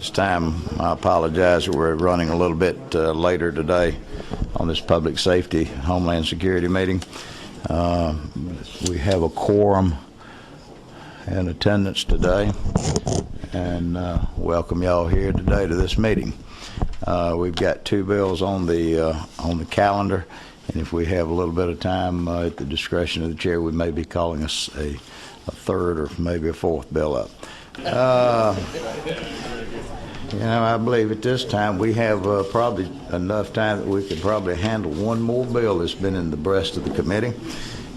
This time, I apologize, we're running a little bit later today on this public safety, Homeland Security meeting. We have a quorum in attendance today, and welcome y'all here today to this meeting. We've got two bills on the calendar, and if we have a little bit of time at the discretion of the chair, we may be calling us a third or maybe a fourth bill up. I believe at this time we have probably enough time that we could probably handle one more bill that's been in the breast of the committee.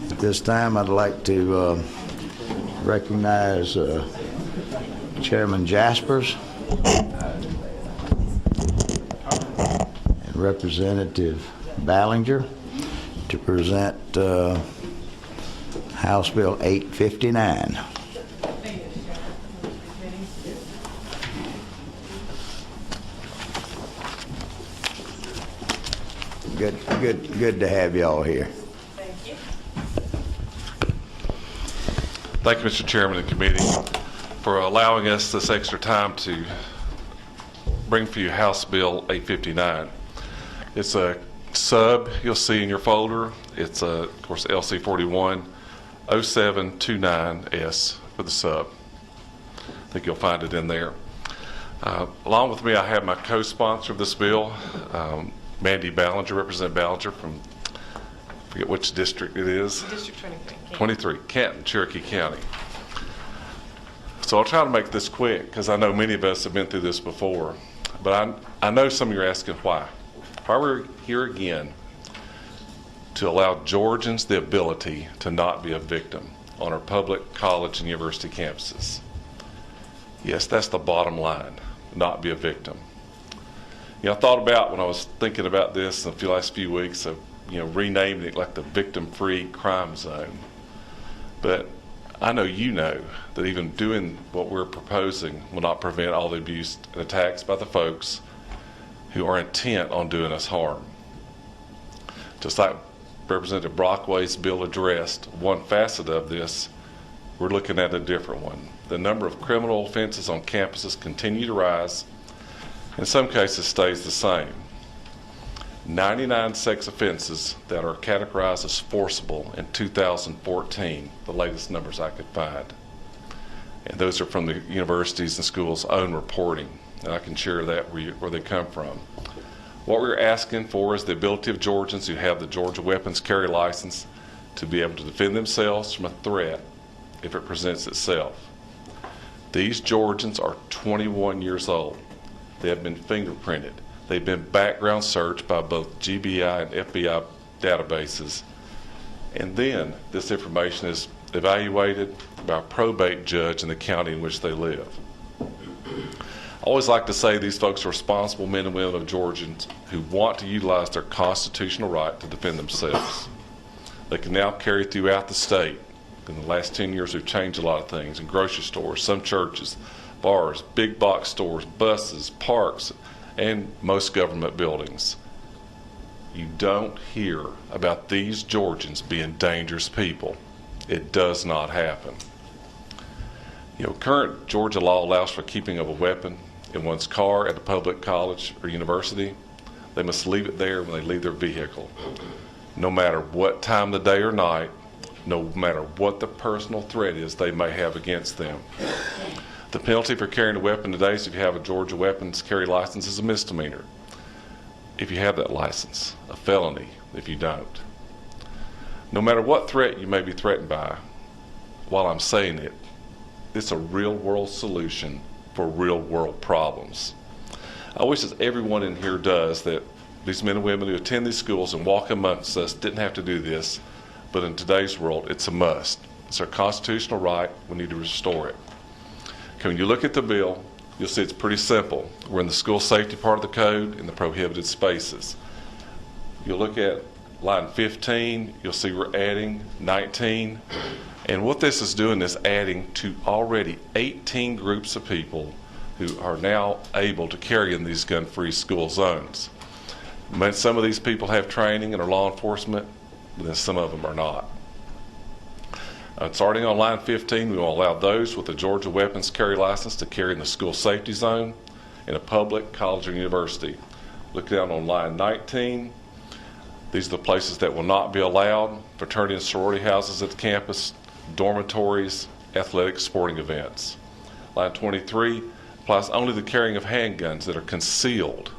At this time, I'd like to recognize Chairman Jaspers and Representative Ballinger to present House Bill 859. Good to have y'all here. Thank you. Thank you, Mr. Chairman and committee, for allowing us this extra time to bring for you House Bill 859. It's a sub you'll see in your folder. It's of course LC 41 0729S for the sub. I think you'll find it in there. Along with me, I have my co-sponsor of this bill, Mandy Ballinger, Representative Ballinger from, I forget which district it is. District 23. 23, Canton, Cherokee County. So I'll try to make this quick because I know many of us have been through this before. But I know some of you are asking why. Why we're here again to allow Georgians the ability to not be a victim on our public college and university campuses. Yes, that's the bottom line, not be a victim. I thought about when I was thinking about this in the last few weeks of renaming it like the victim-free crime zone. But I know that even doing what we're proposing will not prevent all the abuse and attacks by the folks who are intent on doing us harm. Just like Representative Brockway's bill addressed one facet of this, we're looking at a different one. The number of criminal offenses on campuses continue to rise. In some cases stays the same. 99 sex offenses that are categorized as forcible in 2014, the latest numbers I could find. And those are from the universities and schools' own reporting, and I can share that where they come from. What we're asking for is the ability of Georgians who have the Georgia weapons carry license to be able to defend themselves from a threat if it presents itself. These Georgians are 21 years old. They have been fingerprinted. They've been background searched by both GBI and FBI databases. And then this information is evaluated by a probate judge in the county in which they live. I always like to say these folks are responsible men and women of Georgians who want to utilize their constitutional right to defend themselves. They can now carry throughout the state. In the last 10 years, we've changed a lot of things in grocery stores, some churches, bars, big box stores, buses, parks, and most government buildings. You don't hear about these Georgians being dangerous people. It does not happen. Current Georgia law allows for keeping of a weapon in one's car at a public college or university. They must leave it there when they leave their vehicle. No matter what time of the day or night, no matter what the personal threat is they may have against them. The penalty for carrying a weapon today is if you have a Georgia weapons carry license is a misdemeanor. If you have that license, a felony if you don't. No matter what threat you may be threatened by, while I'm saying it, it's a real world solution for real world problems. I wish that everyone in here does that. These men and women who attend these schools and walk amongst us didn't have to do this, but in today's world, it's a must. It's our constitutional right. We need to restore it. When you look at the bill, you'll see it's pretty simple. We're in the school safety part of the code in the prohibited spaces. You'll look at line 15, you'll see we're adding 19. And what this is doing is adding to already 18 groups of people who are now able to carry in these gun-free school zones. Some of these people have training and are law enforcement, but then some of them are not. Starting on line 15, we will allow those with a Georgia weapons carry license to carry in the school safety zone in a public college or university. Look down on line 19. These are the places that will not be allowed: fraternity and sorority houses at the campus, dormitories, athletic sporting events. Line 23 applies only to the carrying of handguns that are concealed.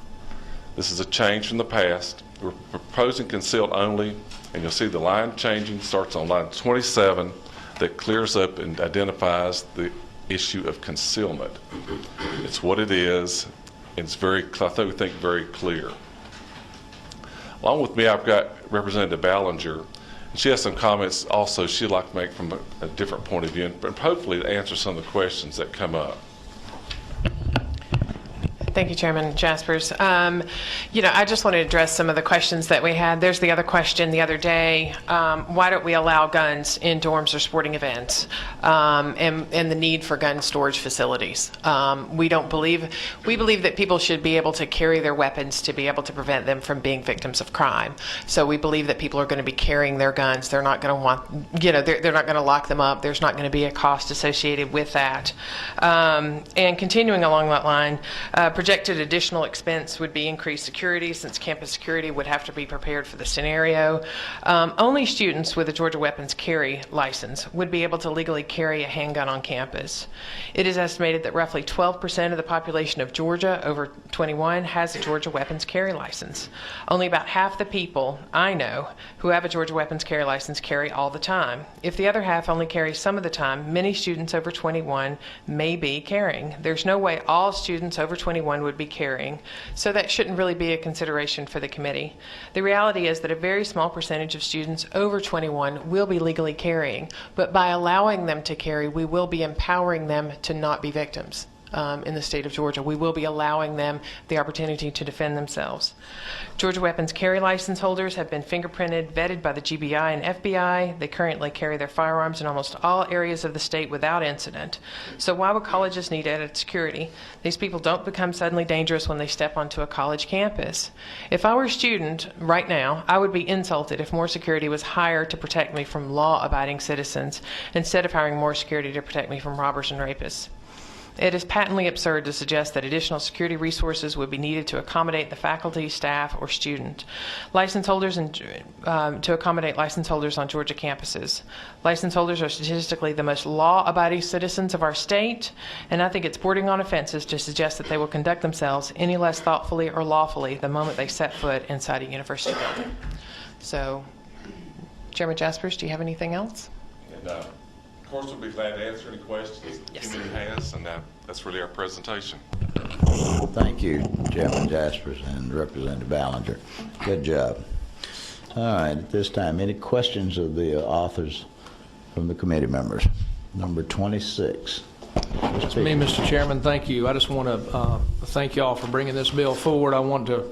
This is a change from the past. We're proposing concealed only, and you'll see the line changing starts on line 27 that clears up and identifies the issue of concealment. It's what it is. It's very, I think, very clear. Along with me, I've got Representative Ballinger. And she has some comments also she'd like to make from a different point of view, and hopefully to answer some of the questions that come up. Thank you, Chairman Jaspers. I just want to address some of the questions that we had. There's the other question the other day. Why don't we allow guns in dorms or sporting events, and the need for gun storage facilities? We believe that people should be able to carry their weapons to be able to prevent them from being victims of crime. So we believe that people are going to be carrying their guns. They're not going to want, they're not going to lock them up. There's not going to be a cost associated with that. And continuing along that line, projected additional expense would be increased security, since campus security would have to be prepared for the scenario. Only students with a Georgia weapons carry license would be able to legally carry a handgun on campus. It is estimated that roughly 12% of the population of Georgia over 21 has a Georgia weapons carry license. Only about half the people I know who have a Georgia weapons carry license carry all the time. If the other half only carry some of the time, many students over 21 may be carrying. There's no way all students over 21 would be carrying, so that shouldn't really be a consideration for the committee. The reality is that a very small percentage of students over 21 will be legally carrying, but by allowing them to carry, we will be empowering them to not be victims. In the state of Georgia, we will be allowing them the opportunity to defend themselves. Georgia weapons carry license holders have been fingerprinted, vetted by the GBI and FBI. They currently carry their firearms in almost all areas of the state without incident. So why would colleges need added security? These people don't become suddenly dangerous when they step onto a college campus. If I were a student right now, I would be insulted if more security was hired to protect me from law-abiding citizens instead of hiring more security to protect me from robbers and rapists. It is patently absurd to suggest that additional security resources would be needed to accommodate the faculty, staff, or student license holders and to accommodate license holders on Georgia campuses. License holders are statistically the most law-abiding citizens of our state, and I think it's bordering on offenses to suggest that they will conduct themselves any less thoughtfully or lawfully the moment they set foot inside a university building. So, Chairman Jaspers, do you have anything else? And, of course, we'll be glad to answer any questions the committee has, and that's really our presentation. Thank you, Chairman Jaspers and Representative Ballinger. Good job. All right, at this time, any questions of the authors from the committee members? Number 26. It's me, Mr. Chairman. Thank you. I just want to thank you all for bringing this bill forward. I want to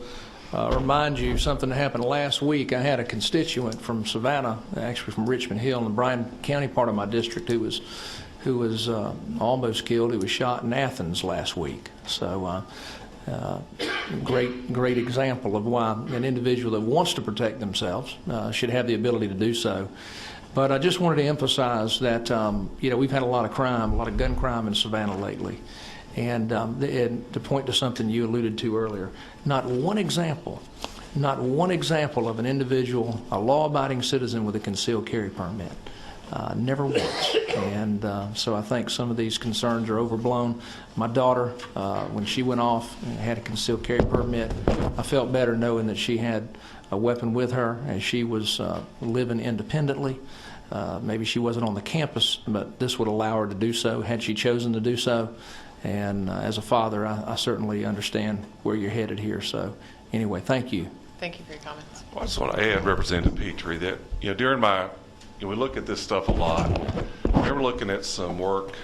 remind you something that happened last week. I had a constituent from Savannah, actually from Richmond Hill in the Bryan County part of my district, who was almost killed. He was shot in Athens last week. So great example of why an individual that wants to protect themselves should have the ability to do so. But I just wanted to emphasize that we've had a lot of crime, a lot of gun crime in Savannah lately. And to point to something you alluded to earlier, not one example of an individual, a law-abiding citizen with a concealed carry permit. Never once. And so I think some of these concerns are overblown. My daughter, when she went off and had a concealed carry permit, I felt better knowing that she had a weapon with her and she was living independently. Maybe she wasn't on the campus, but this would allow her to do so had she chosen to do so. And as a father, I certainly understand where you're headed here. So anyway, thank you. Thank you for your comments. Well, I just want to add, Representative Petrie, that during my, we look at this stuff a lot. I remember looking at some work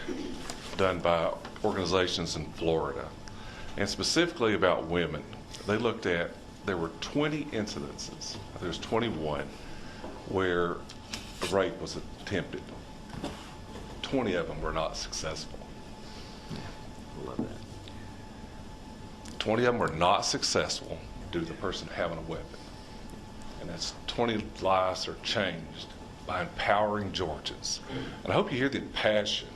done by organizations in Florida, and specifically about women. They looked at, there were 20 incidences, I think it was 21, where a rape was attempted. 20 of them were not successful. Love that. 20 of them were not successful due to the person having a weapon. And that's 20 lives are changed by empowering Georgians. And I hope you hear the passion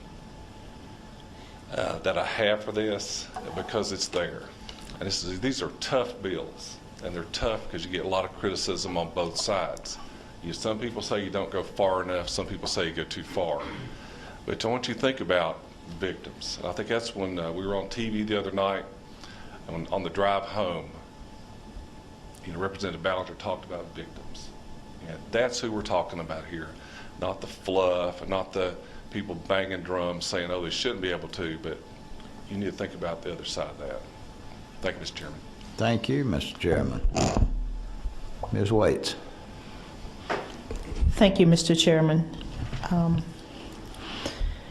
that I have for this because it's there. And these are tough bills, and they're tough because you get a lot of criticism on both sides. Some people say you don't go far enough, some people say you go too far. But I want you to think about victims. And I think that's when we were on TV the other night, on the drive home, Representative Ballinger talked about victims. And that's who we're talking about here, not the fluff and not the people banging drums saying, oh, they shouldn't be able to, but you need to think about the other side of that. Thank you, Mr. Chairman. Thank you, Mr. Chairman. Ms. Waits. Thank you, Mr. Chairman.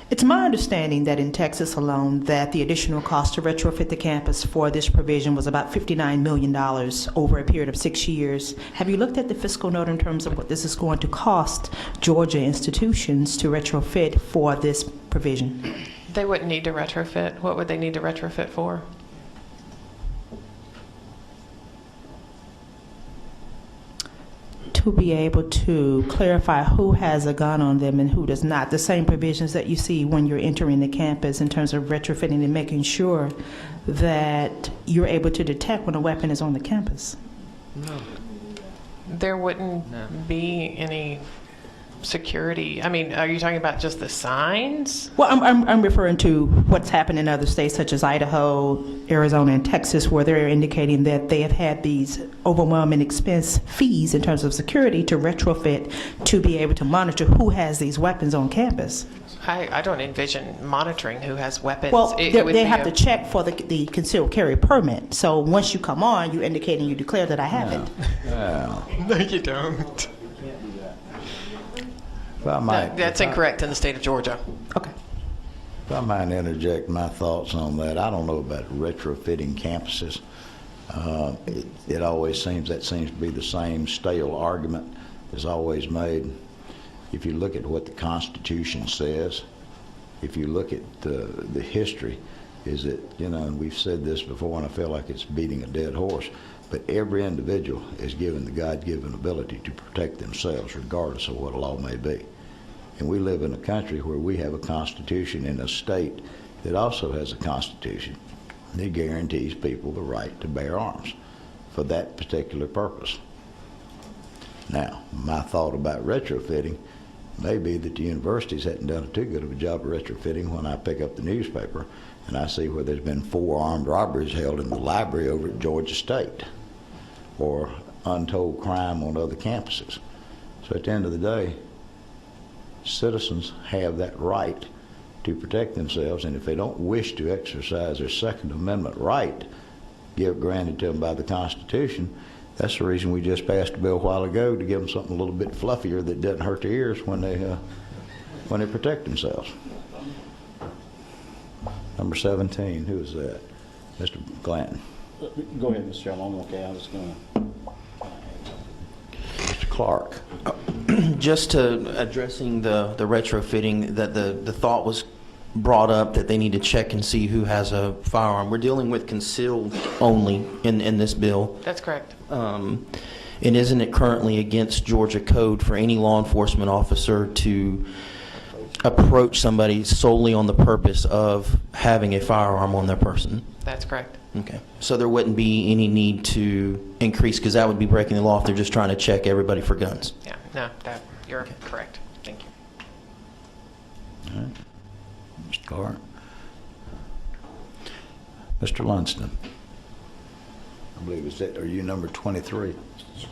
It's my understanding that in Texas alone, that the additional cost to retrofit the campus for this provision was about $59 million over a period of 6 years. Have you looked at the fiscal note in terms of what this is going to cost Georgia institutions to retrofit for this provision? They wouldn't need to retrofit. What would they need to retrofit for? To be able to clarify who has a gun on them and who does not. The same provisions that you see when you're entering the campus in terms of retrofitting and making sure that you're able to detect when a weapon is on the campus. There wouldn't be any security. I mean, are you talking about just the signs? Well, I'm referring to what's happened in other states such as Idaho, Arizona, and Texas, where they're indicating that they have had these overwhelming expense fees in terms of security to retrofit to be able to monitor who has these weapons on campus. I don't envision monitoring who has weapons. Well, It would they be have to check for the concealed carry permit. So once you come on, you're indicating you declare that I have it. No, you don't. If I might, That's incorrect in the state of Georgia. Okay. if I might interject my thoughts on that, I don't know about retrofitting campuses. It always seems to be the same stale argument is always made. If you look at what the Constitution says, if you look at the history, is that, and we've said this before, and I feel like it's beating a dead horse, but every individual is given the God-given ability to protect themselves regardless of what a law may be. And we live in a country where we have a constitution in a state that also has a constitution that guarantees people the right to bear arms for that particular purpose. Now, my thought about retrofitting may be that the universities hadn't done too good of a job of retrofitting when I pick up the newspaper and I see where there's been 4 armed robberies held in the library over at Georgia State or untold crime on other campuses. So at the end of the day, citizens have that right to protect themselves, and if they don't wish to exercise their Second Amendment right granted to them by the Constitution, that's the reason we just passed a bill a while ago to give them something a little bit fluffier that doesn't hurt their ears when they protect themselves. Number 17, who is that? Mr. Glanton. Go ahead, Mr. Chairman. I'm okay. I was going to. Mr. Clark. Just to addressing the retrofitting, that the thought was brought up that they need to check and see who has a firearm. We're dealing with concealed only in this bill. That's correct. And isn't it currently against Georgia code for any law enforcement officer to approach somebody solely on the purpose of having a firearm on their person? That's correct. Okay. So there wouldn't be any need to increase, because that would be breaking the law if they're just trying to check everybody for guns. Yeah, no, you're correct. Thank you. All right. Mr. Clark. Mr. Lunston. I believe it's that. Are you number 23?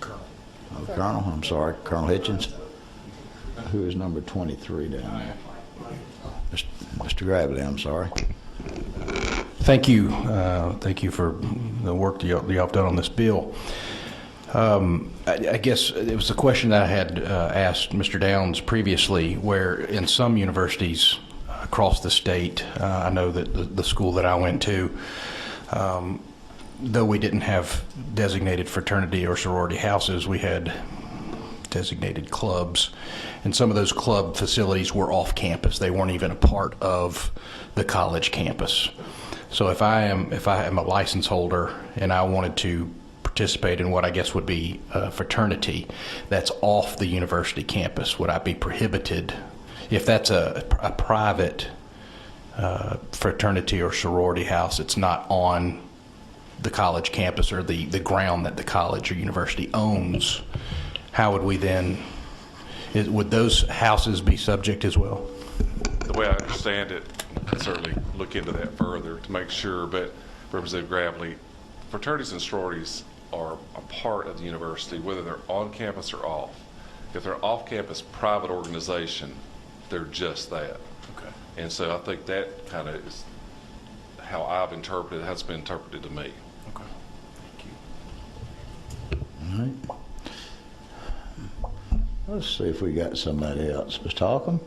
Colonel. Oh, Colonel. I'm sorry. Colonel Hitchens. Who is number 23 down there? Mr. Gravely, I'm sorry. Thank you. Thank you for the work that y'all have done on this bill. I guess it was a question that I had asked Mr. Downs previously, where in some universities across the state, I know that the school that I went to, though we didn't have designated fraternity or sorority houses, we had designated clubs, and some of those club facilities were off campus. They weren't even a part of the college campus. So if I am a license holder and I wanted to participate in what I guess would be a fraternity that's off the university campus, would I be prohibited if that's a private fraternity or sorority house. It's not on the college campus or the ground that the college or university owns. How would we then, would those houses be subject as well? The way I understand it, I'd certainly look into that further to make sure, but Representative Gravely, fraternities and sororities are a part of the university, whether they're on campus or off. If they're off-campus private organization, they're just that. Okay. And so I think that kind of is how I've interpreted, has been interpreted to me. Okay. All right. Let's see if we got somebody else. Mr. Holcomb?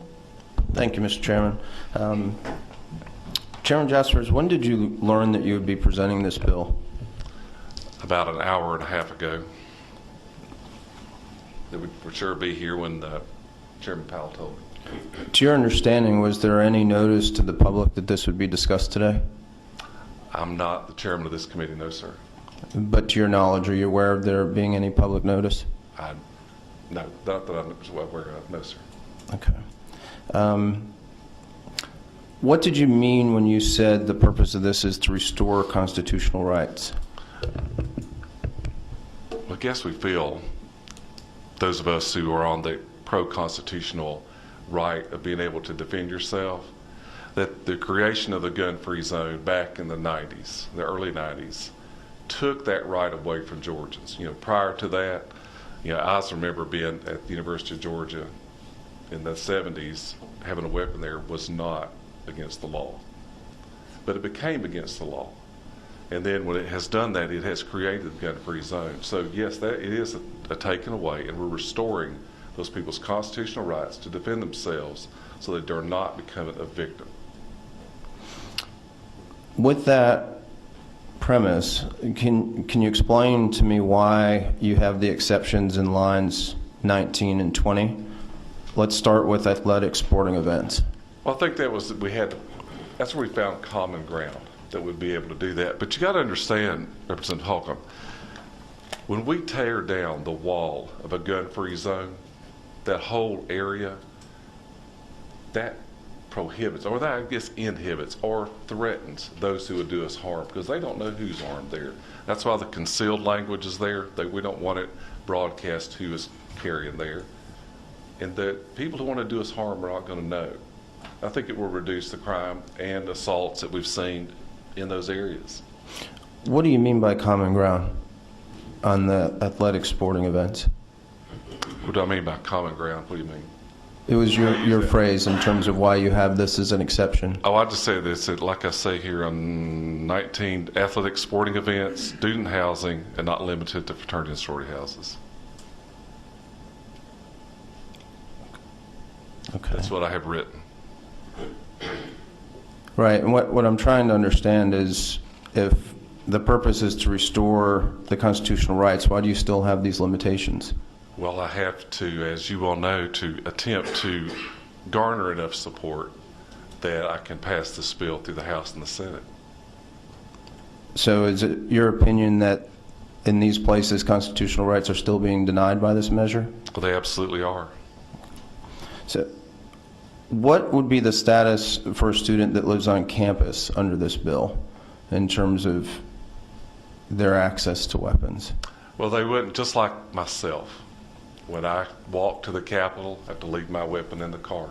Thank you, Mr. Chairman. Chairman Jaspers, when did you learn that you would be presenting this bill? About an hour and a half ago. That would for sure be here when Chairman Powell told me. To your understanding, was there any notice to the public that this would be discussed today? I'm not the chairman of this committee, no, sir. But to your knowledge, are you aware of there being any public notice? No, not that I'm aware of, no, sir. Okay. What did you mean when you said the purpose of this is to restore constitutional rights? Well, I guess we feel, those of us who are on the pro-constitutional right of being able to defend yourself, that the creation of the gun-free zone back in the 90s, the early 90s, took that right away from Georgians. You know, prior to that, I also remember being at the University of Georgia in the 70s, having a weapon there was not against the law. But it became against the law. And then when it has done that, it has created the gun-free zone. So yes, that it is a taken away, and we're restoring those people's constitutional rights to defend themselves so that they're not becoming a victim. With that premise, can you explain to me why you have the exceptions in lines 19 and 20? Let's start with athletic sporting events. Well, I think that was, that's where we found common ground that would be able to do that. But you got to understand, Representative Holcomb, when we tear down the wall of a gun-free zone, that whole area, that prohibits, or that I guess inhibits or threatens those who would do us harm, because they don't know who's armed there. That's why the concealed language is there. We don't want it broadcast who is carrying there. And the people who want to do us harm are not going to know. I think it will reduce the crime and assaults that we've seen in those areas. What do you mean by common ground on the athletic sporting events? What do I mean by common ground? What do you mean? It was your phrase in terms of why you have this as an exception. Oh, I just say this, like I say here on 19 athletic sporting events, student housing, and not limited to fraternity and sorority houses. Okay. That's what I have written. Right, and what I'm trying to understand is if the purpose is to restore the constitutional rights, why do you still have these limitations? Well, I have to, as you all know, to attempt to garner enough support that I can pass this bill through the House and the Senate. So is it your opinion that in these places constitutional rights are still being denied by this measure? Well, they absolutely are. So what would be the status for a student that lives on campus under this bill in terms of their access to weapons? Well, they wouldn't, just like myself. When I walk to the Capitol, I have to leave my weapon in the car.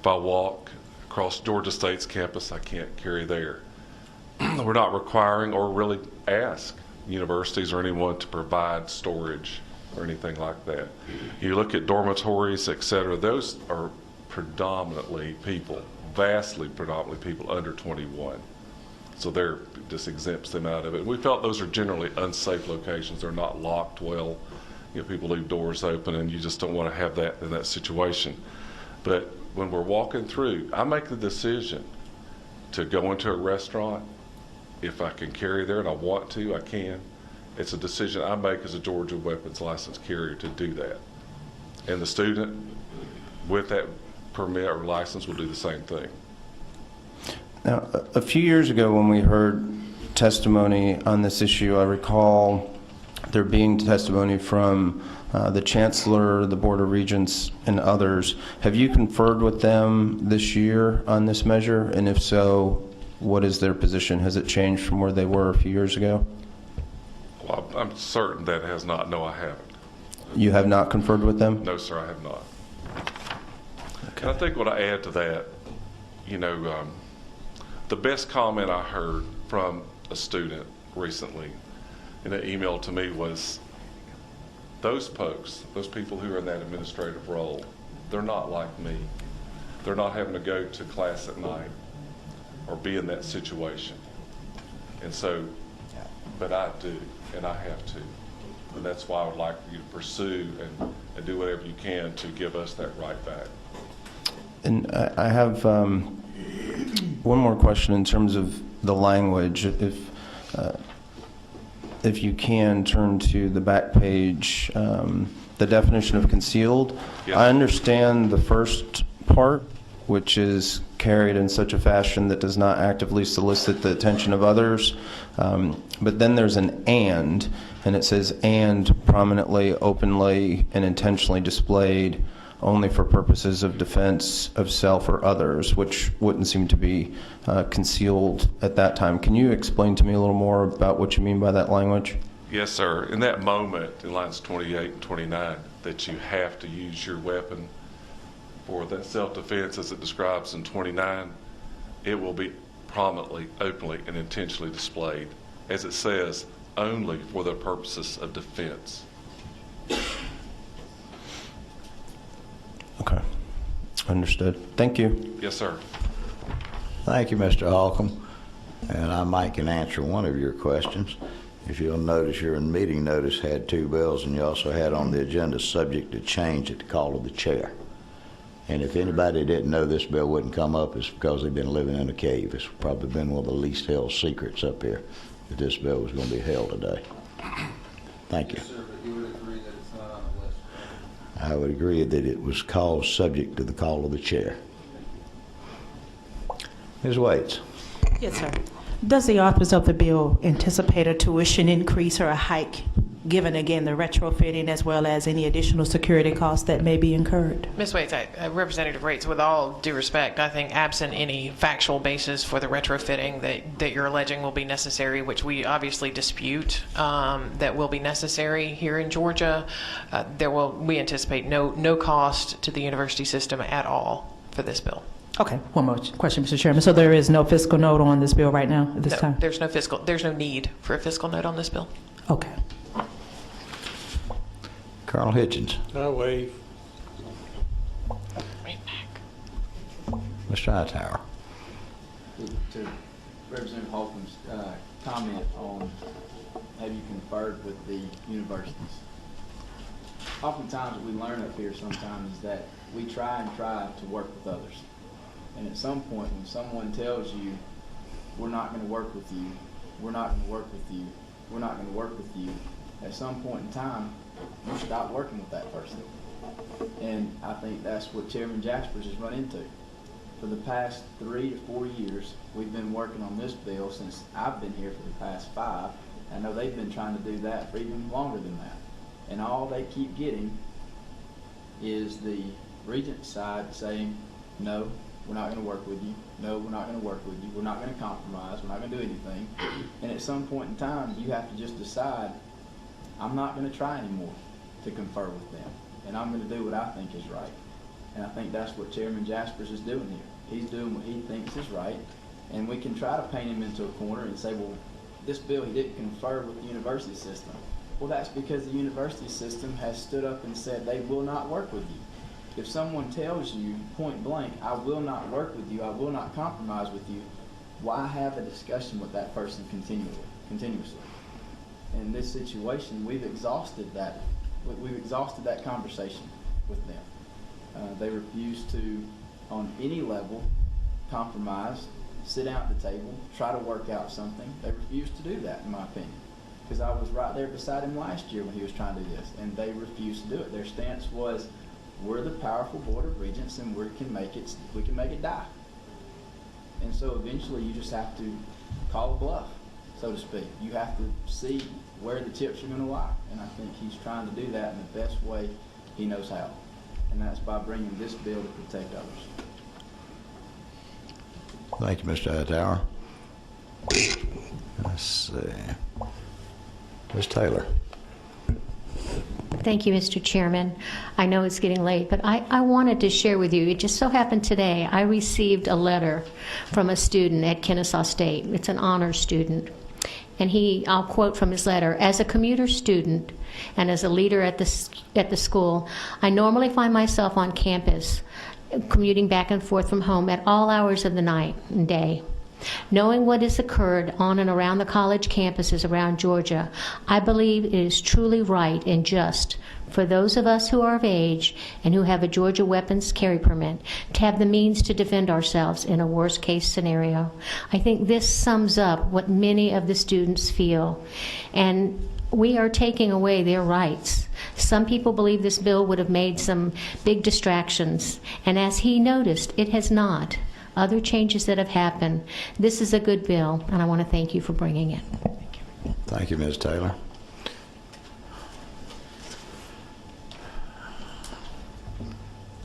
If I walk across Georgia State's campus, I can't carry there. We're not requiring or really ask universities or anyone to provide storage or anything like that. You look at dormitories, et cetera, those are predominantly people, vastly predominantly people under 21. So they're just exempts them out of it. We felt those are generally unsafe locations. They're not locked well. You know, people leave doors open, and you just don't want to have that in that situation. But when we're walking through, I make the decision to go into a restaurant. If I can carry there and I want to, I can. It's a decision I make as a Georgia weapons license carrier to do that. And the student with that permit or license will do the same thing. Now, a few years ago when we heard testimony on this issue, I recall there being testimony from the Chancellor, the Board of Regents, and others. Have you conferred with them this year on this measure? And if so, what is their position? Has it changed from where they were a few years ago? Well, I'm certain that it has not. No, I haven't. You have not conferred with them? No, sir, I have not. And I think what I add to that, you know, the best comment I heard from a student recently in an email to me was, those folks, those people who are in that administrative role, they're not like me. They're not having to go to class at night or be in that situation. And so, but I do, and I have to. And that's why I would like for you to pursue and do whatever you can to give us that right back. And I have one more question in terms of the language. If you can turn to the back page, the definition of concealed. Yes. I understand the first part, which is carried in such a fashion that does not actively solicit the attention of others. But then there's an and it says, and prominently, openly, and intentionally displayed only for purposes of defense of self or others, which wouldn't seem to be concealed at that time. Can you explain to me a little more about what you mean by that language? Yes, sir. In that moment, in lines 28 and 29, that you have to use your weapon for that self-defense as it describes in 29, it will be prominently, openly, and intentionally displayed, as it says, only for the purposes of defense. Okay. Understood. Thank you. Yes, sir. Thank you, Mr. Holcomb. And I might can answer one of your questions. If you'll notice, your meeting notice had two bills, and you also had on the agenda subject to change at the call of the chair. And if anybody didn't know this bill wouldn't come up, it's because they've been living in a cave. It's probably been one of the least held secrets up here that this bill was going to be held today. Thank you. Yes, sir, but you would agree that it's not on the list. I would agree that it was called subject to the call of the chair. Ms. Waits. Yes, sir. Does the authors of the bill anticipate a tuition increase or a hike, given again the retrofitting as well as any additional security costs that may be incurred? Ms. Waits, Representative Rates, with all due respect, I think absent any factual basis for the retrofitting that you're alleging will be necessary, which we obviously dispute, that will be necessary here in Georgia, we anticipate no cost to the university system at all for this bill. Okay, one more question, Mr. Chairman. So there is no fiscal note on this bill right now at this time? There's no need for a fiscal note on this bill. Okay. Colonel Hitchens. I waive. Mr. Hightower. To Representative Holcomb's comment on have you conferred with the universities. Oftentimes what we learn up here sometimes is that we try to work with others. And at some point when someone tells you, we're not going to work with you, we're not going to work with you, we're not going to work with you, at some point in time, you stop working with that person. And I think that's what Chairman Jaspers has run into. For the past 3 to 4 years, we've been working on this bill since I've been here for the past 5. I know they've been trying to do that for even longer than that. And all they keep getting is the Regent side saying, no, we're not going to work with you. No, we're not going to work with you. We're not going to compromise. We're not going to do anything. And at some point in time, you have to just decide, I'm not going to try anymore to confer with them. And I'm going to do what I think is right. And I think that's what Chairman Jaspers is doing here. He's doing what he thinks is right. And we can try to paint him into a corner and say, well, this bill, he didn't confer with the university system. Well, that's because the university system has stood up and said they will not work with you. If someone tells you point blank, I will not work with you, I will not compromise with you, why have a discussion with that person continuously? In this situation, we've exhausted that conversation with them. They refuse to, on any level, compromise, sit down at the table, try to work out something. They refuse to do that, in my opinion. Because I was right there beside him last year when he was trying to do this, and they refused to do it. Their stance was, we're the powerful Board of Regents, and we can make it die. And so eventually you just have to call a bluff. so to speak. You have to see where the chips are going to lie, and I think he's trying to do that in the best way he knows how, and that's by bringing this bill to protect others. Thank you, Mr. Hightower. Let's see. Ms. Taylor. Thank you, Mr. Chairman. I know it's getting late, but I wanted to share with you, it just so happened today, I received a letter from a student at Kennesaw State. It's an honors student. And I'll quote from his letter, "As a commuter student and as a leader at the school, I normally find myself on campus commuting back and forth from home at all hours of the night and day. Knowing what has occurred on and around the college campuses around Georgia, I believe it is truly right and just for those of us who are of age and who have a Georgia weapons carry permit to have the means to defend ourselves in a worst-case scenario." I think this sums up what many of the students feel, and we are taking away their rights. Some people believe this bill would have made some big distractions, and as he noticed, it has not. Other changes that have happened. This is a good bill, and I want to thank you for bringing it. Thank you, Ms. Taylor.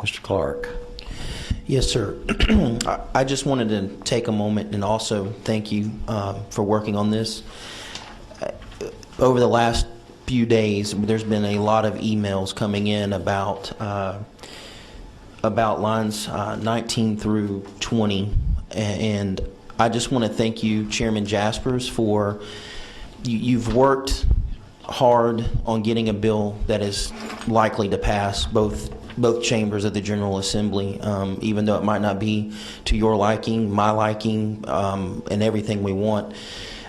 Mr. Clark. Yes, sir. I just wanted to take a moment and also thank you for working on this. Over the last few days, there's been a lot of emails coming in about lines 19 through 20, and I just want to thank you, Chairman Jaspers, for you've worked hard on getting a bill that is likely to pass both chambers of the General Assembly, even though it might not be to your liking, my liking, and everything we want.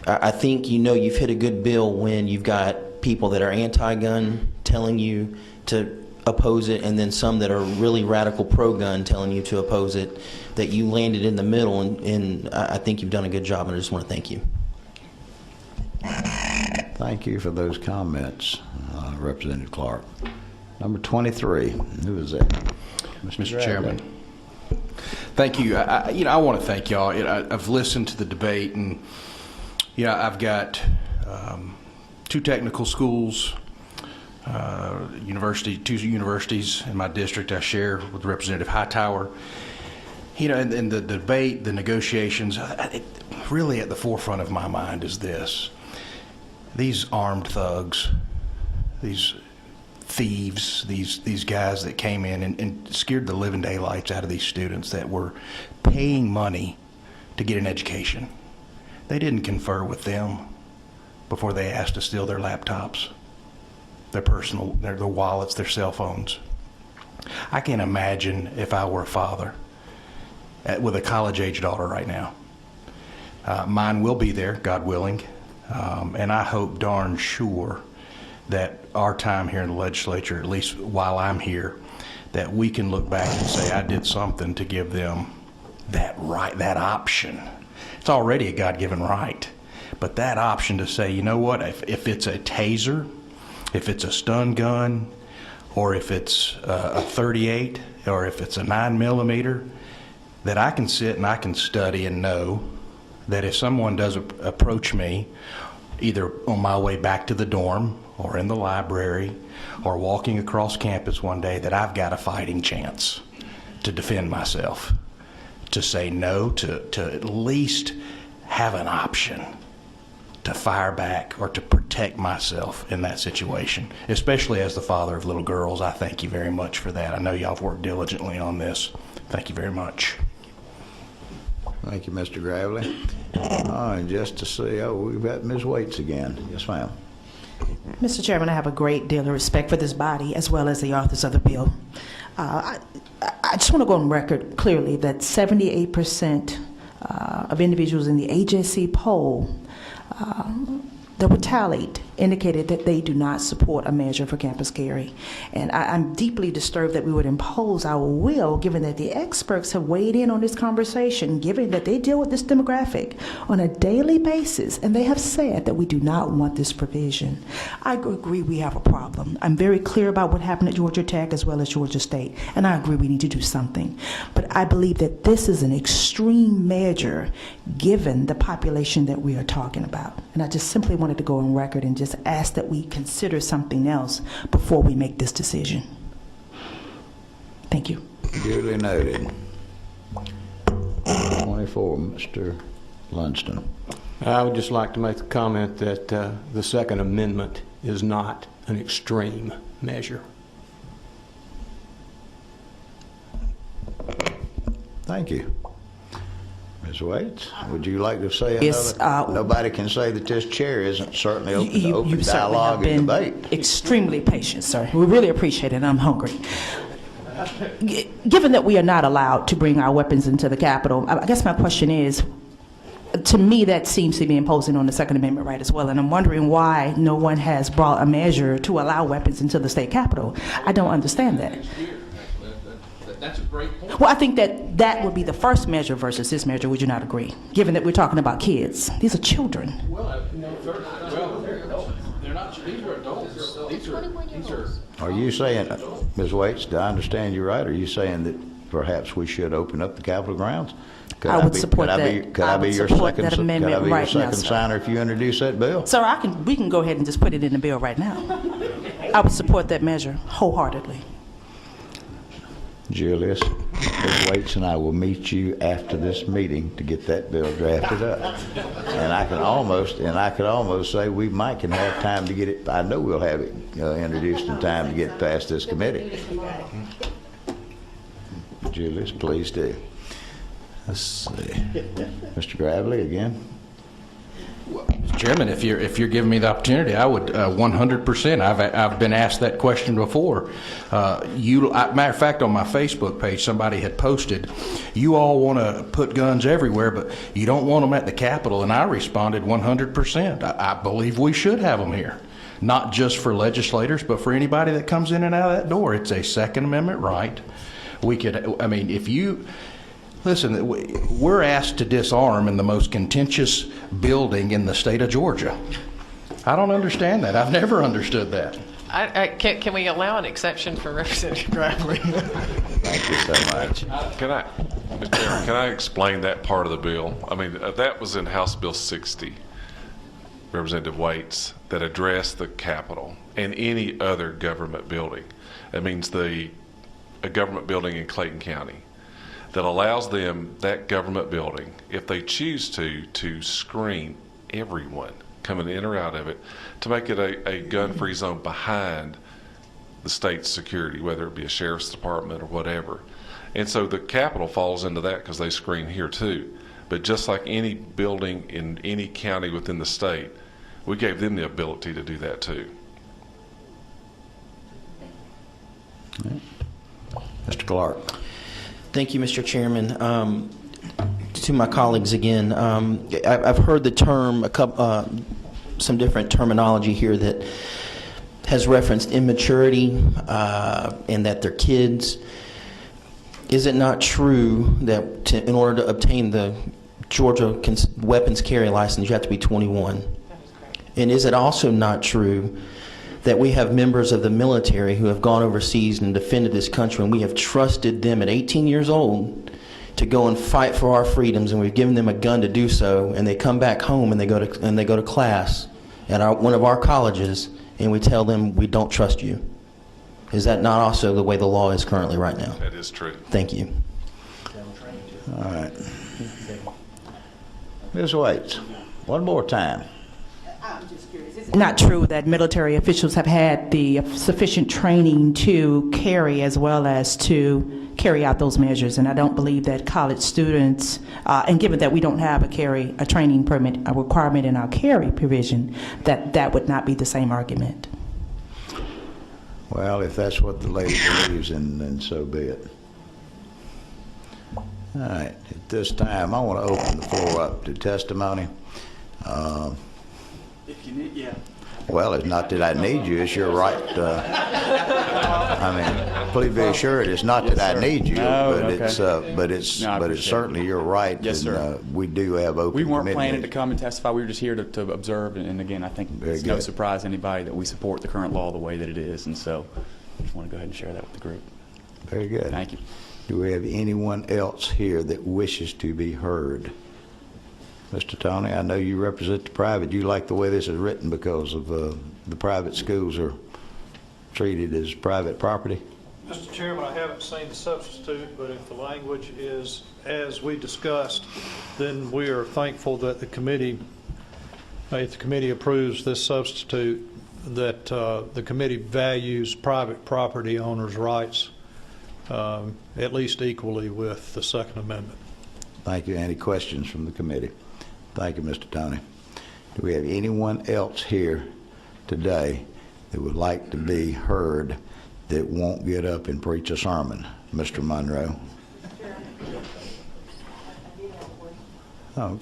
I think you've hit a good bill when you've got people that are anti-gun telling you to oppose it, and then some that are really radical pro-gun telling you to oppose it, that you landed in the middle, and I think you've done a good job, and I just want to thank you. Thank you for those comments, Representative Clark. Number 23, who is that? Mr. Chairman. Thank you. I want to thank y'all. I've listened to the debate, and I've got 2 technical schools, two universities in my district I share with Representative Hightower. And the debate, the negotiations, really at the forefront of my mind is this. These armed thugs, these thieves, these guys that came in and scared the living daylights out of these students that were paying money to get an education. They didn't confer with them before they asked to steal their laptops, their personal, their wallets, their cell phones. I can't imagine if I were a father with a college-age daughter right now. Mine will be there, God willing, and I hope darn sure that our time here in the legislature, at least while I'm here, that we can look back and say, I did something to give them that right, that option. It's already a God-given right, but that option to say, you know what, if it's a taser, if it's a stun gun, or if it's a 38, or if it's a 9mm, that I can sit and I can study and know that if someone does approach me, either on my way back to the dorm, or in the library, or walking across campus one day, that I've got a fighting chance to defend myself, to say no, to at least have an option to fire back or to protect myself in that situation. Especially as the father of little girls, I thank you very much for that. I know y'all have worked diligently on this. Thank you very much. Thank you, Mr. Gravely. And just to see, we've got Ms. Waits again. Yes, ma'am. Mr. Chairman, I have a great deal of respect for this body as well as the authors of the bill. I just want to go on record clearly that 78% of individuals in the AJC poll that were tallied indicated that they do not support a measure for campus carry. And I'm deeply disturbed that we would impose our will, given that the experts have weighed in on this conversation, given that they deal with this demographic on a daily basis, and they have said that we do not want this provision. I agree we have a problem. I'm very clear about what happened at Georgia Tech as well as Georgia State, and I agree we need to do something. But I believe that this is an extreme measure given the population that we are talking about. And I just simply wanted to go on record and just ask that we consider something else before we make this decision. Thank you. Duly noted. 24, Mr. Lunston. I would just like to make the comment that the Second Amendment is not an extreme measure. Thank you. Ms. Waits, would you like to say Yes, another? Nobody can say that this chair isn't certainly open to open You certainly dialogue have and been debate. extremely patient, sir. We really appreciate it. I'm hungry. Given that we are not allowed to bring our weapons into the Capitol, I guess my question is, to me, that seems to be imposing on the Second Amendment right as well, and I'm wondering why no one has brought a measure to allow weapons into the state Capitol. I don't understand that. That's a great point. Well, I think that that would be the first measure versus this measure. Would you not agree? Given that we're talking about kids. These are children. Well, they're not, these are adults. These are. Are you saying, Ms. Waits, do I understand you right? Are you saying that perhaps we should open up the Capitol grounds? I would support that. Could I be your second signer if you introduce that bill? Sir, we can go ahead and just put it in the bill right now. I would support that measure wholeheartedly. Julius, Ms. Waits and I will meet you after this meeting to get that bill drafted up. And I can almost say we might can have time to get it, I know we'll have it introduced in time to get it past this committee. Julius, please do. Let's see. Mr. Gravely again. Mr. Chairman, if you're giving me the opportunity, I would 100%. I've been asked that question before. Matter of fact, on my Facebook page, somebody had posted, "You all want to put guns everywhere, but you don't want them at the Capitol." And I responded 100%. I believe we should have them here, not just for legislators, but for anybody that comes in and out of that door. It's a Second Amendment right. We could, I mean, if you. Listen, we're asked to disarm in the most contentious building in the state of Georgia. I don't understand that. I've never understood that. Can we allow an exception for Representative Gravely? Thank you so much. Mr. Chairman, can I explain that part of the bill? I mean, that was in House Bill 60, Representative Waits, that addressed the Capitol and any other government building. That means a government building in Clayton County, that allows them, that government building, if they choose to screen everyone coming in or out of it, to make it a gun-free zone behind the state's security, whether it be a sheriff's department or whatever. And so the Capitol falls into that because they screen here too. But just like any building in any county within the state, we gave them the ability to do that too. Mr. Clark. Thank you, Mr. Chairman. To my colleagues again, I've heard the term, some different terminology here that has referenced immaturity and that they're kids. Is it not true that in order to obtain the Georgia weapons carry license, you have to be 21? And is it also not true that we have members of the military who have gone overseas and defended this country, and we have trusted them at 18 years old to go and fight for our freedoms, and we've given them a gun to do so, and they come back home and they go to class at one of our colleges, and we tell them we don't trust you? Is that not also the way the law is currently right now? That is true. Thank you. All right. Ms. Waits, one more time. Not true that military officials have had the sufficient training to carry as well as to carry out those measures, and I don't believe that college students, and given that we don't have a training permit, a requirement in our carry provision, that would not be the same argument. Well, if that's what the lady believes, then so be it. All right. At this time, I want to open the floor up to testimony. If you need, yeah. Well, it's not that I need you, it's your right. I mean, please be assured, it's not that I need you, No, but okay. it's, No, I appreciate it. certainly your right. Yes, and, sir. we do have open We weren't committee planning to meetings. come and testify. We were just here to observe. And again, I think Very it's no good. surprise to anybody that we support the current law the way that it is. And so I just want to go ahead and share that with the group. Very good. Thank you. Do we have anyone else here that wishes to be heard? Mr. Tony, I know you represent the private. You like the way this is written because of the private schools are treated as private property? Mr. Chairman, I haven't seen the substitute, but if the language is as we discussed, then we are thankful that the committee, if the committee approves this substitute, that the committee values private property owners' rights at least equally with the Second Amendment. Thank you. Any questions from the committee? Thank you, Mr. Tony. Do we have anyone else here today that would like to be heard that won't get up and preach a sermon? Mr. Monroe. Oh,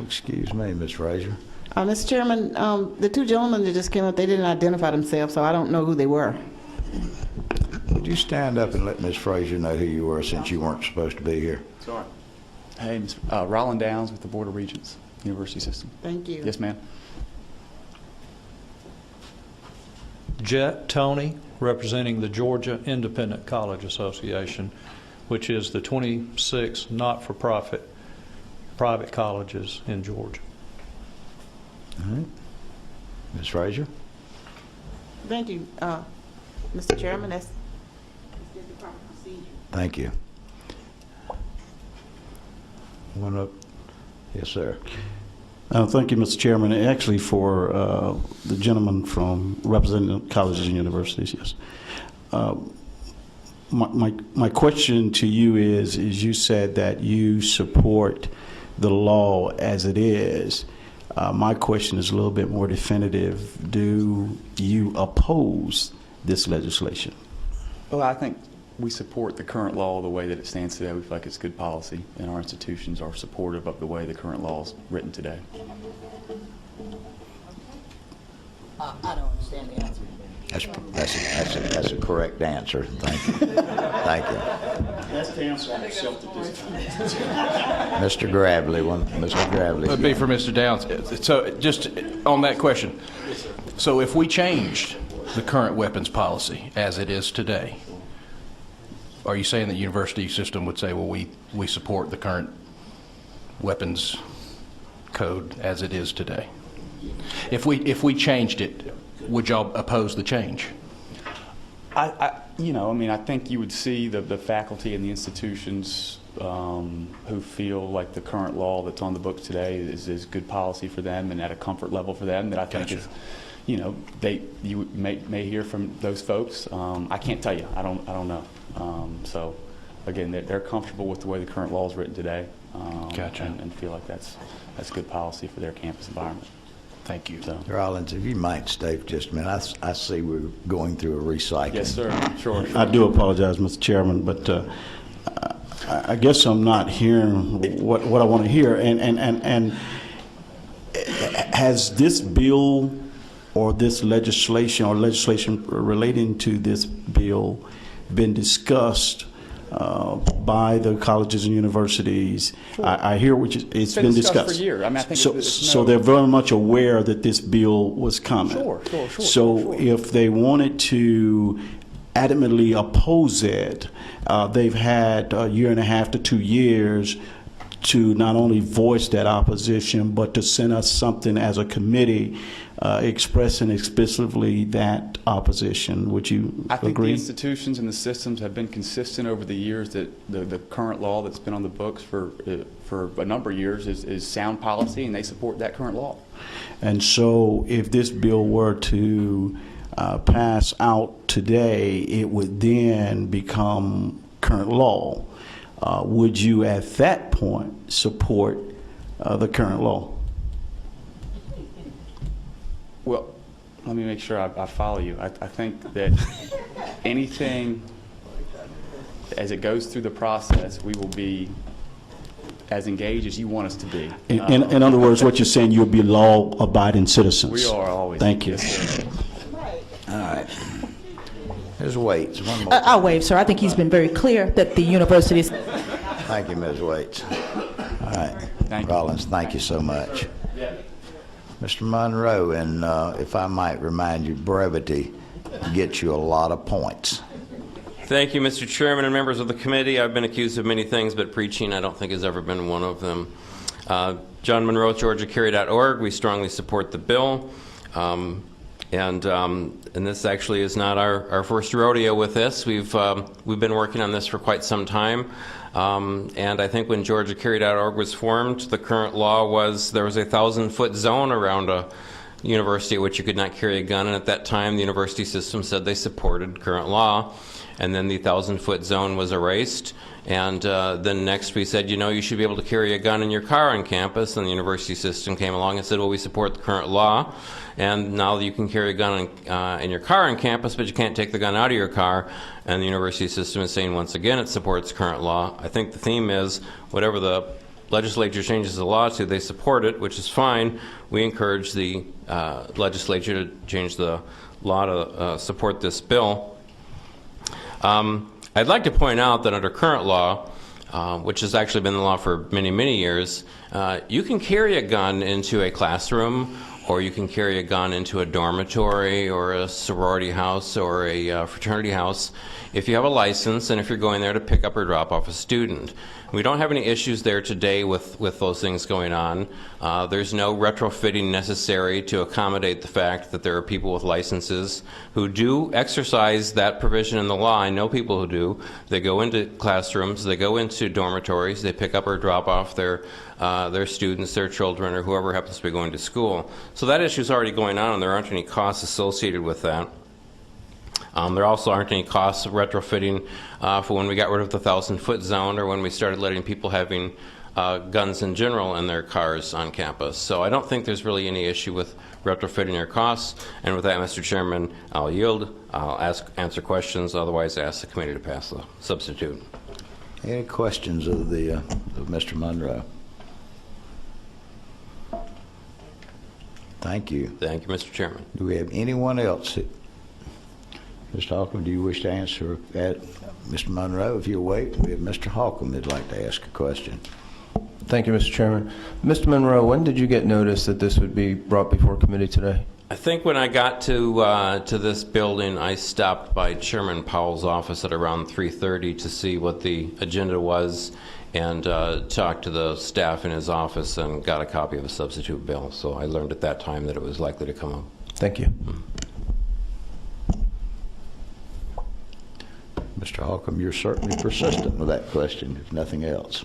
excuse me, Ms. Frazier. Mr. Chairman, the two gentlemen that just came up, they didn't identify themselves, so I don't know who they were. Would you stand up and let Ms. Frazier know who you were since you weren't supposed to be here? Sorry. Hey, Roland Downs with the Board of Regents, University System. Thank you. Yes, ma'am. Jet Tony, representing the Georgia Independent College Association, which is the 26 not-for-profit private colleges in Georgia. All right. Ms. Frazier? Thank you, Mr. Chairman. That's the proper procedure. Thank you. One up. Yes, sir. Thank you, Mr. Chairman. Actually, for the gentleman from representing colleges and universities, yes. My question to you is you said that you support the law as it is. My question is a little bit more definitive. Do you oppose this legislation? Well, I think we support the current law the way that it stands today. We feel like it's good policy, and our institutions are supportive of the way the current law is written today. I don't understand the answer. That's a correct answer. Thank you. Thank you. That's the answer on self-defense. Mr. Gravely, Mr. Gravely. That'd be for Mr. Downs. So just on that question, so if we changed the current weapons policy as it is today, are you saying the university system would say, well, we support the current weapons code as it is today? If we changed it, would y'all oppose the change? I think you would see the faculty and the institutions who feel like the current law that's on the books today is good policy for them and at a comfort level for them that I think Gotcha. is, you may hear from those folks. I can't tell you. I don't know. So again, they're comfortable with the way the current law is written today. Gotcha. And feel like that's good policy for their campus environment. Thank you. So. Rollins, if you might stay for just a minute. I see we're going through a recycling. Yes, sir. Sure. I do apologize, Mr. Chairman, but I guess I'm not hearing what I want to hear. And has this bill or this legislation or legislation relating to this bill been discussed by the colleges and universities? Sure. I hear it's been discussed for years. I mean, I think so they're very much aware that this bill was coming. Sure. So if they wanted to adamantly oppose it, they've had a year and a half to 2 years to not only voice that opposition, but to send us something as a committee expressing explicitly that opposition. Would you I think agree? the institutions and the systems have been consistent over the years that the current law that's been on the books for a number of years is sound policy, and they support that current law. And so if this bill were to pass out today, it would then become current law. Would you at that point support the current law? Well, let me make sure I follow you. I think that anything, as it goes through the process, we will be as engaged as you want us to be. In other words, what you're saying, you'll be law-abiding citizens. We are always. Thank you. Yes, sir. All right. Ms. Waits, one more. I'll waive, sir. I think he's been very clear that the university's... Thank you, Ms. Waits. All right. Thank you. Rollins, thank you so much. Mr. Monroe, and if I might remind you, brevity gets you a lot of points. Thank you, Mr. Chairman and members of the committee. I've been accused of many things, but preaching I don't think has ever been one of them. John Monroe, GeorgiaCarry.org. We strongly support the bill. And this actually is not our first rodeo with this. We've been working on this for quite some time. And I think when GeorgiaCarry.org was formed, the current law was there was a 1,000-foot zone around a university at which you could not carry a gun. And at that time, the university system said they supported current law. And then the 1,000-foot zone was erased. And then next we said, you know, you should be able to carry a gun in your car on campus. And the university system came along and said, well, we support the current law. And now you can carry a gun in your car on campus, but you can't take the gun out of your car. And the university system is saying, once again, it supports current law. I think the theme is whatever the legislature changes the law to, they support it, which is fine. We encourage the legislature to change the law to support this bill. I'd like to point out that under current law, which has actually been the law for many, many years, you can carry a gun into a classroom, or you can carry a gun into a dormitory or a sorority house or a fraternity house if you have a license and if you're going there to pick up or drop off a student. We don't have any issues there today with those things going on. There's no retrofitting necessary to accommodate the fact that there are people with licenses who do exercise that provision in the law. I know people who do. They go into classrooms, they go into dormitories, they pick up or drop off their students, their children, or whoever happens to be going to school. So that issue is already going on, and there aren't any costs associated with that. There also aren't any costs of retrofitting for when we got rid of the 1,000-foot zone or when we started letting people having guns in general in their cars on campus. So I don't think there's really any issue with retrofitting or costs. And with that, Mr. Chairman, I'll yield. I'll answer questions. Otherwise, ask the committee to pass the substitute. Any questions of Mr. Monroe? Thank you. Thank you, Mr. Chairman. Do we have anyone else? Mr. Holcomb, do you wish to answer at Mr. Monroe? If you'll wait, we have Mr. Holcomb that'd like to ask a question. Thank you, Mr. Chairman. Mr. Monroe, when did you get notice that this would be brought before committee today? I think when I got to this building, I stopped by Chairman Powell's office at around 3:30 to see what the agenda was and talked to the staff in his office and got a copy of a substitute bill. So I learned at that time that it was likely to come up. Thank you. Mr. Holcomb, you're certainly persistent with that question, if nothing else.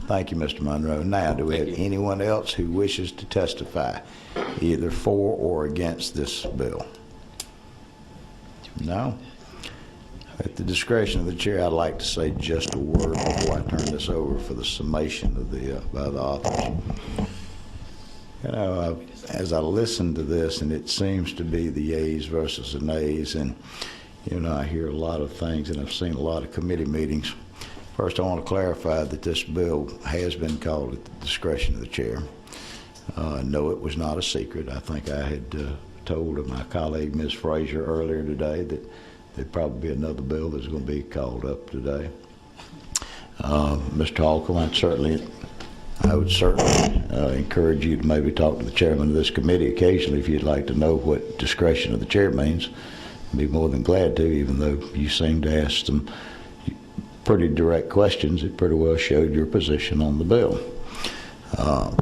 Thank you, Mr. Monroe. Now, do we have anyone else who wishes to testify either for or against this bill? No? At the discretion of the chair, I'd like to say just a word before I turn this over for the summation of by the authors. You know, as I listen to this, and it seems to be the yeas versus the nays, and you know, I hear a lot of things, and I've seen a lot of committee meetings. First, I want to clarify that this bill has been called at the discretion of the chair. No, it was not a secret. I think I had told my colleague, Ms. Frazier, earlier today that there'd probably be another bill that's going to be called up today. Mr. Holcomb, I would certainly encourage you to maybe talk to the chairman of this committee occasionally if you'd like to know what discretion of the chair means. I'd be more than glad to, even though you seem to ask some pretty direct questions. It pretty well showed your position on the bill. I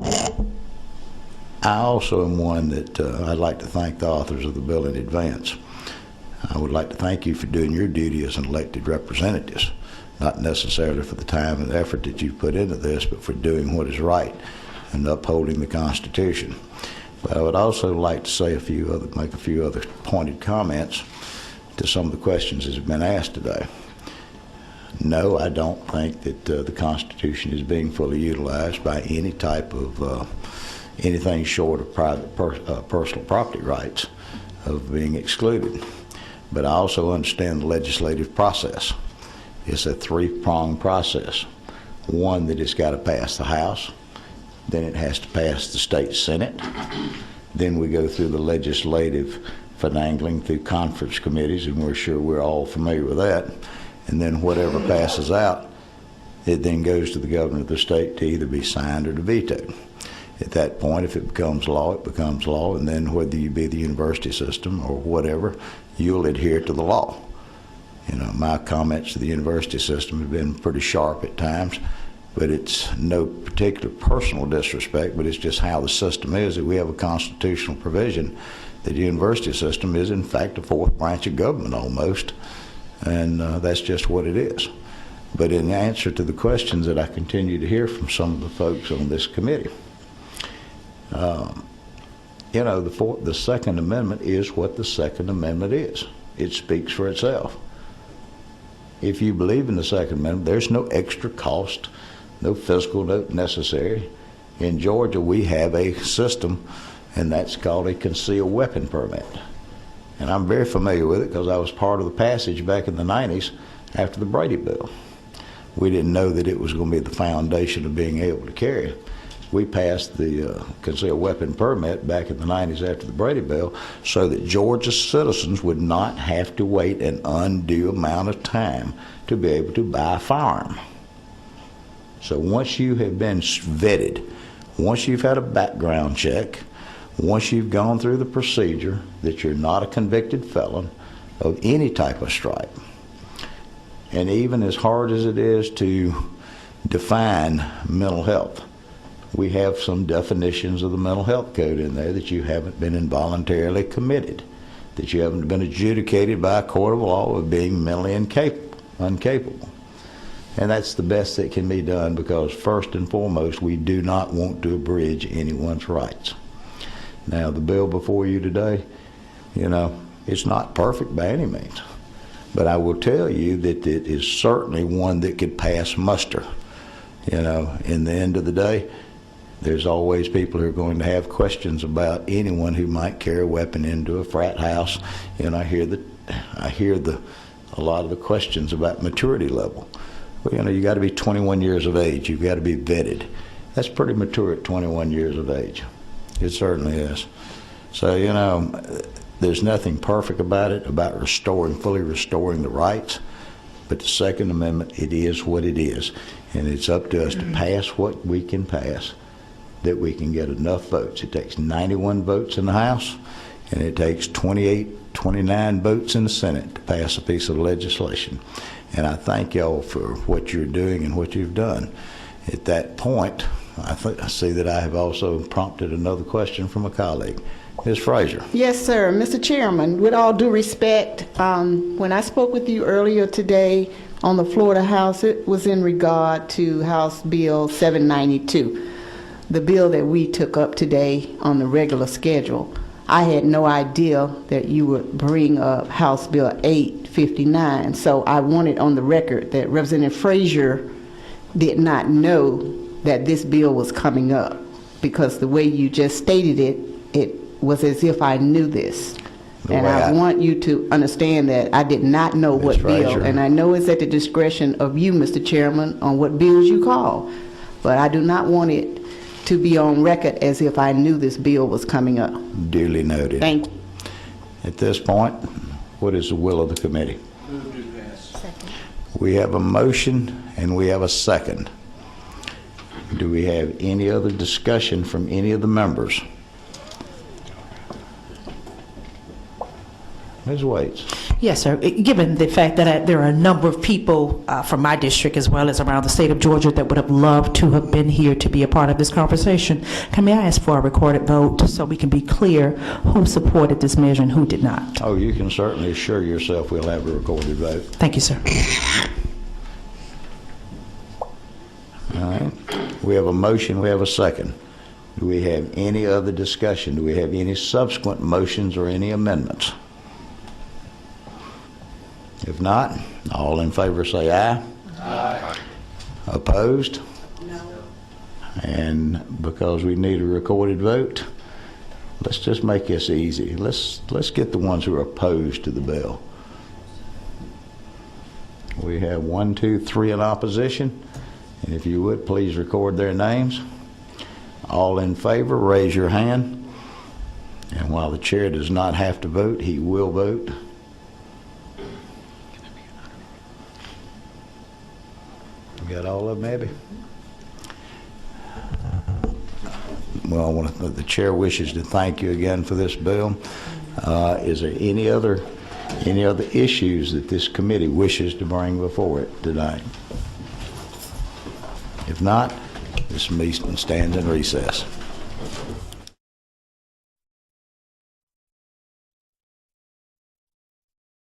also am one that I'd like to thank the authors of the bill in advance. I would like to thank you for doing your duty as an elected representatives, not necessarily for the time and effort that you've put into this, but for doing what is right and upholding the Constitution. But I would also like to say make a few other pointed comments to some of the questions that have been asked today. No, I don't think that the Constitution is being fully utilized by any type of anything short of private personal property rights of being excluded. But I also understand the legislative process. It's a three-pronged process. one, that it's got to pass the House, then it has to pass the state Senate, then we go through the legislative finagling through conference committees, and we're sure we're all familiar with that, and then whatever passes out, it then goes to the governor of the state to either be signed or to vetoed. At that point, if it becomes law, it becomes law, and then whether you be the university system or whatever, you'll adhere to the law. You know, my comments to the university system have been pretty sharp at times, but it's no particular personal disrespect, but it's just how the system is, that we have a constitutional provision that the university system is, in fact, a fourth branch of government almost, and that's just what it is. But in answer to the questions that I continue to hear from some of the folks on this committee, you know, the Second Amendment is what the Second Amendment is. It speaks for itself. If you believe in the Second Amendment, there's no extra cost, no fiscal note necessary. In Georgia, we have a system, and that's called a concealed weapon permit. And I'm very familiar with it because I was part of the passage back in the 90s after the Brady Bill. We didn't know that it was going to be the foundation of being able to carry. We passed the concealed weapon permit back in the 90s after the Brady Bill so that Georgia citizens would not have to wait an undue amount of time to be able to buy a firearm. So once you have been vetted, once you've had a background check, once you've gone through the procedure that you're not a convicted felon of any type of stripe, and even as hard as it is to define mental health, we have some definitions of the mental health code in there: that you haven't been involuntarily committed, that you haven't been adjudicated by a court of law of being mentally incapable. And that's the best that can be done, because first and foremost, we do not want to abridge anyone's rights. Now, the bill before you today, you know, it's not perfect by any means, but I will tell you that it is certainly one that could pass muster. You know, in the end of the day, there's always people who are going to have questions about anyone who might carry a weapon into a frat house. And I hear a lot of the questions about maturity level. Well, you know, you got to be 21 years of age. You've got to be vetted. That's pretty mature at 21 years of age. It certainly is. So, you know, there's nothing perfect about it, about fully restoring the rights. But the Second Amendment, it is what it is. And it's up to us to pass what we can pass, that we can get enough votes. It takes 91 votes in the House, and it takes 29 votes in the Senate to pass a piece of legislation. And I thank y'all for what you're doing and what you've done. At that point, I see that I have also prompted another question from a colleague. Ms. Frazier. Yes, sir. Mr. Chairman, with all due respect, when I spoke with you earlier today on the floor of the House, it was in regard to House Bill 792, the bill that we took up today on the regular schedule. I had no idea that you would bring up House Bill 859, so I wanted on the record that Representative Frazier did not know that this bill was coming up, because the way you just stated it, it was as if I knew this. And I want you to understand that I did not know what bill, and I know it's at the discretion of you, Mr. Chairman, on what bills you call, but I do not want it to be on record as if I knew this bill was coming up. Duly noted. Thank you. At this point, what is the will of the committee? Move to pass. Second. We have a motion and we have a second. Do we have any other discussion from any of the members? Ms. Waits. Yes, sir. Given the fact that there are a number of people from my district as well as around the state of Georgia that would have loved to have been here to be a part of this conversation, may I ask for a recorded vote so we can be clear who supported this measure and who did not? Oh, you can certainly assure yourself we'll have a recorded vote. Thank you, sir. All right. We have a motion, we have a second. Do we have any other discussion? Do we have any subsequent motions or any amendments? If not, all in favor say aye. Aye. Opposed? No. And because we need a recorded vote, let's just make this easy. Let's get the ones who are opposed to the bill. We have 1, 2, 3 in opposition, And if you would, please record their names. All in favor, raise your hand. And while the chair does not have to vote, he will vote. You got all of them, Abby? Well, the chair wishes to thank you again for this bill. Is there any other issues that this committee wishes to bring before it tonight? If not, this meeting stands in recess.